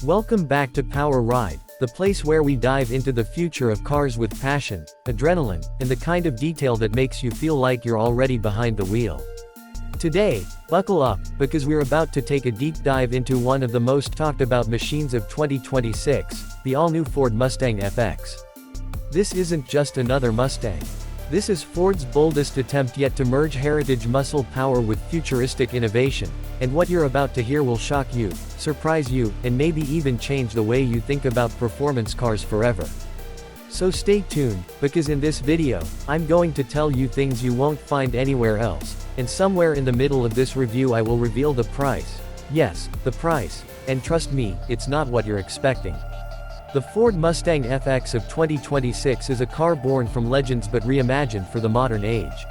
Welcome back to Power Ride, the place where we dive into the future of cars with passion, adrenaline, and the kind of detail that makes you feel like you're already behind the wheel. Today, buckle up, because we're about to take a deep dive into one of the most talked about machines of 2026, the all-new Ford Mustang FX. This isn't just another Mustang. This is Ford's boldest attempt yet to merge heritage muscle power with futuristic innovation, and what you're about to hear will shock you, surprise you, and maybe even change the way you think about performance cars forever. So stay tuned, because in this video, I'm going to tell you things you won't find anywhere else, and somewhere in the middle of this review I will reveal the price. Yes, the price. And trust me, it's not what you're expecting. The Ford Mustang FX of 2026 is a car born from legends but reimagined for the modern age.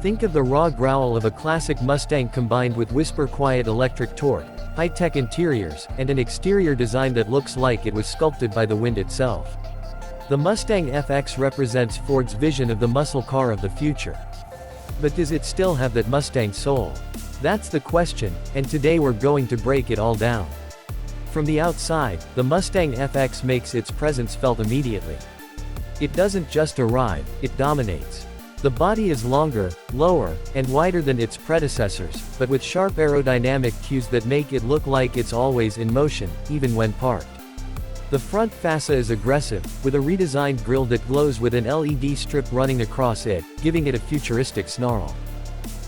Think of the raw growl of a classic Mustang combined with whisper-quiet electric torque, high-tech interiors, and an exterior design that looks like it was sculpted by the wind itself. The Mustang FX represents Ford's vision of the muscle car of the future. But does it still have that Mustang soul? That's the question, and today we're going to break it all down. From the outside, the Mustang FX makes its presence felt immediately. It doesn't just arrive, it dominates. The body is longer, lower, and wider than its predecessors, but with sharp aerodynamic cues that make it look like it's always in motion, even when parked. The front fascia is aggressive, with a redesigned grille that glows with an LED strip running across it, giving it a futuristic snarl.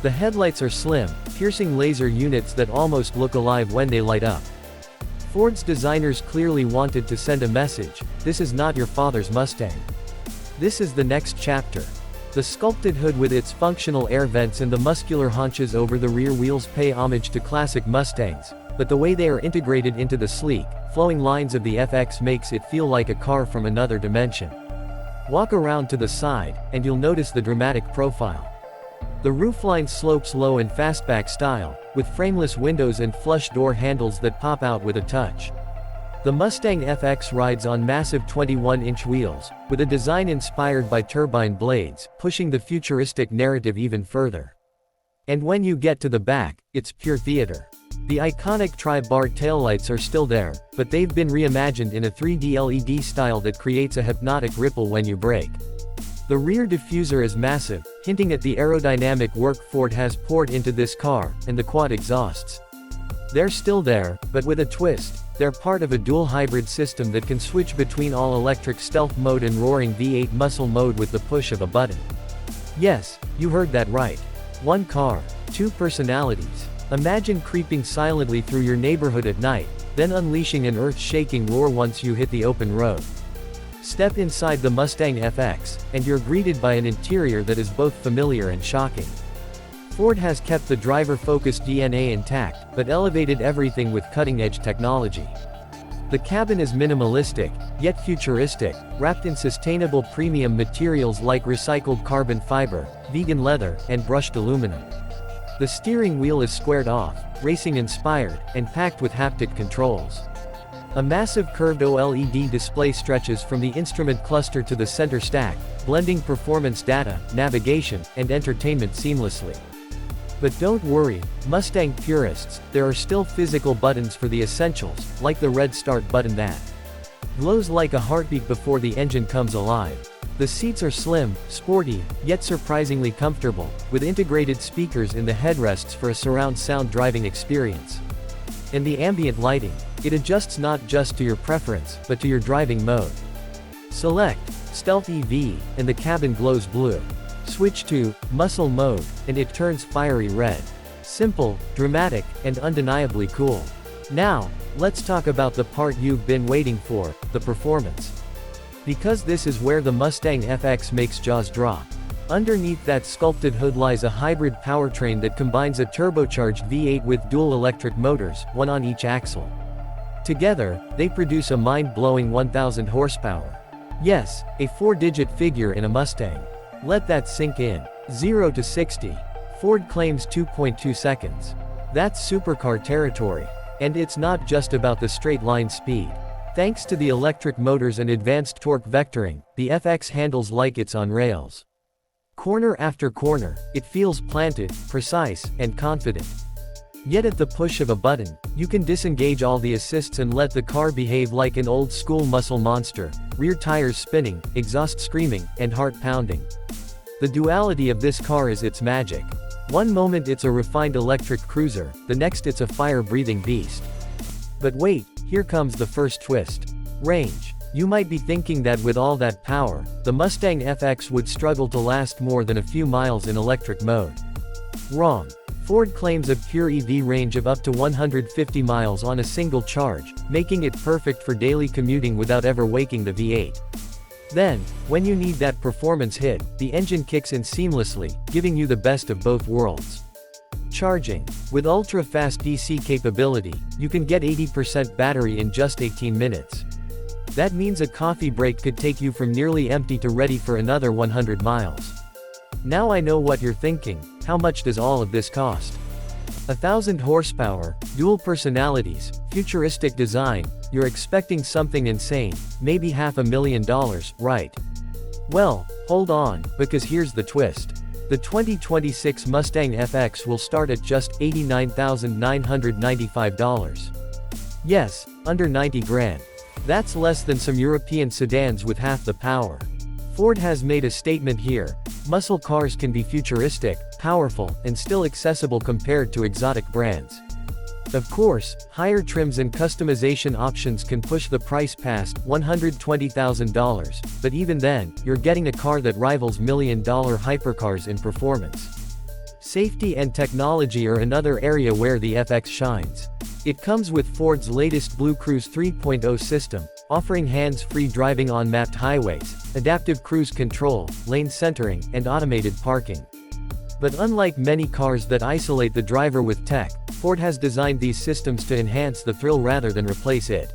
The headlights are slim, piercing laser units that almost look alive when they light up. Ford's designers clearly wanted to send a message: this is not your father's Mustang. This is the next chapter. The sculpted hood with its functional air vents and the muscular haunches over the rear wheels pay homage to classic Mustangs, but the way they are integrated into the sleek, flowing lines of the FX makes it feel like a car from another dimension. Walk around to the side, and you'll notice the dramatic profile. The roofline slopes low in fastback style, with frameless windows and flush door handles that pop out with a touch. The Mustang FX rides on massive 21-inch wheels, with a design inspired by turbine blades, pushing the futuristic narrative even further. And when you get to the back, it's pure theater. The iconic tri-bar taillights are still there, but they've been reimagined in a 3D LED style that creates a hypnotic ripple when you brake. The rear diffuser is massive, hinting at the aerodynamic work Ford has poured into this car, and the quad exhausts. They're still there, but with a twist. They're part of a dual hybrid system that can switch between all-electric stealth mode and roaring V8 muscle mode with the push of a button. Yes, you heard that right. One car, two personalities. Imagine creeping silently through your neighborhood at night, then unleashing an earth-shaking roar once you hit the open road. Step inside the Mustang FX, and you're greeted by an interior that is both familiar and shocking. Ford has kept the driver-focused DNA intact, but elevated everything with cutting-edge technology. The cabin is minimalistic, yet futuristic, wrapped in sustainable premium materials like recycled carbon fiber, vegan leather, and brushed aluminum. The steering wheel is squared off, racing-inspired, and packed with haptic controls. A massive curved OLED display stretches from the instrument cluster to the center stack, blending performance data, navigation, and entertainment seamlessly. But don't worry, Mustang purists, there are still physical buttons for the essentials, like the red start button that glows like a heartbeat before the engine comes alive. The seats are slim, sporty, yet surprisingly comfortable, with integrated speakers in the headrests for a surround sound driving experience. And the ambient lighting, it adjusts not just to your preference, but to your driving mode. Select Stealth EV, and the cabin glows blue. Switch to Muscle mode, and it turns fiery red. Simple, dramatic, and undeniably cool. Now, let's talk about the part you've been waiting for, the performance. Because this is where the Mustang FX makes jaws drop. Underneath that sculpted hood lies a hybrid powertrain that combines a turbocharged V8 with dual electric motors, one on each axle. Together, they produce a mind-blowing 1,000 horsepower. Yes, a 4-digit figure in a Mustang. Let that sink in. 0 to 60. Ford claims 2.2 seconds. That's supercar territory. And it's not just about the straight-line speed. Thanks to the electric motors and advanced torque vectoring, the FX handles like it's on rails. Corner after corner, it feels planted, precise, and confident. Yet at the push of a button, You can disengage all the assists and let the car behave like an old-school muscle monster, rear tires spinning, exhaust screaming, and heart pounding. The duality of this car is its magic. One moment it's a refined electric cruiser, the next it's a fire-breathing beast. But wait, here comes the first twist. Range. You might be thinking that with all that power, the Mustang FX would struggle to last more than a few miles in electric mode. Wrong. Ford claims a pure EV range of up to 150 miles on a single charge, making it perfect for daily commuting without ever waking the V8. Then, when you need that performance hit, the engine kicks in seamlessly, giving you the best of both worlds. Charging. With ultra-fast DC capability, you can get 80% battery in just 18 minutes. That means a coffee break could take you from nearly empty to ready for another 100 miles. Now I know what you're thinking, how much does all of this cost? 1,000 horsepower, dual personalities, futuristic design, you're expecting something insane, maybe $500,000, right? Well, hold on, because here's the twist. The 2026 Mustang FX will start at just $89,995. Yes, under 90 grand. That's less than some European sedans with half the power. Ford has made a statement here. Muscle cars can be futuristic, powerful, and still accessible compared to exotic brands. Of course, higher trims and customization options can push the price past $120,000, but even then, you're getting a car that rivals million-dollar hypercars in performance. Safety and technology are another area where the FX shines. It comes with Ford's latest Blue Cruise 3.0 system, offering hands-free driving on mapped highways, adaptive cruise control, lane centering, and automated parking. But unlike many cars that isolate the driver with tech, Ford has designed these systems to enhance the thrill rather than replace it.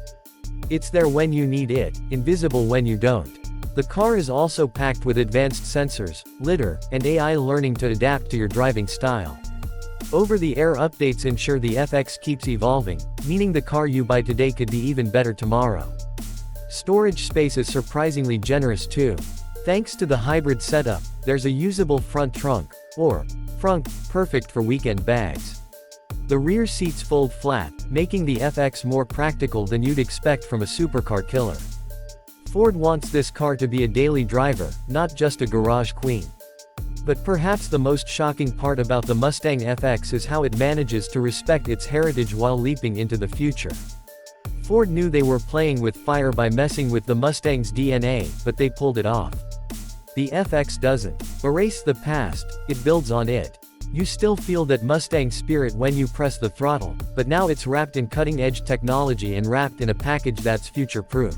It's there when you need it, invisible when you don't. The car is also packed with advanced sensors, lidar, and AI learning to adapt to your driving style. Over-the-air updates ensure the FX keeps evolving, meaning the car you buy today could be even better tomorrow. Storage space is surprisingly generous too. Thanks to the hybrid setup, there's a usable front trunk, or frunk, perfect for weekend bags. The rear seats fold flat, making the FX more practical than you'd expect from a supercar killer. Ford wants this car to be a daily driver, not just a garage queen. But perhaps the most shocking part about the Mustang FX is how it manages to respect its heritage while leaping into the future. Ford knew they were playing with fire by messing with the Mustang's DNA, but they pulled it off. The FX doesn't erase the past, it builds on it. You still feel that Mustang spirit when you press the throttle, but now it's wrapped in cutting-edge technology and wrapped in a package that's future-proof.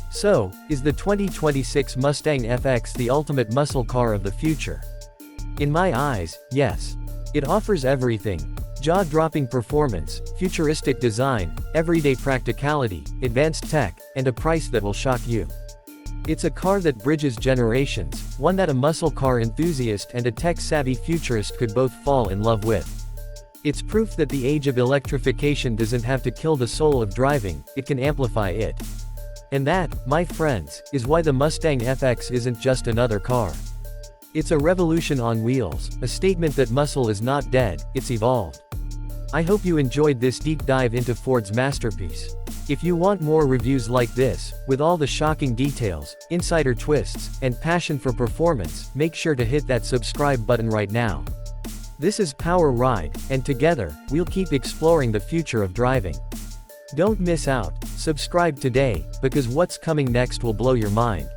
So, is the 2026 Mustang FX the ultimate muscle car of the future? In my eyes, yes. It offers everything. Jaw-dropping performance, futuristic design, everyday practicality, advanced tech, and a price that will shock you. It's a car that bridges generations, one that a muscle car enthusiast and a tech-savvy futurist could both fall in love with. It's proof that the age of electrification doesn't have to kill the soul of driving, it can amplify it. And that, my friends, is why the Mustang FX isn't just another car. It's a revolution on wheels, a statement that muscle is not dead, it's evolved. I hope you enjoyed this deep dive into Ford's masterpiece. If you want more reviews like this, with all the shocking details, insider twists, and passion for performance, make sure to hit that subscribe button right now. This is Power Ride, and together, we'll keep exploring the future of driving. Don't miss out, subscribe today, because what's coming next will blow your mind.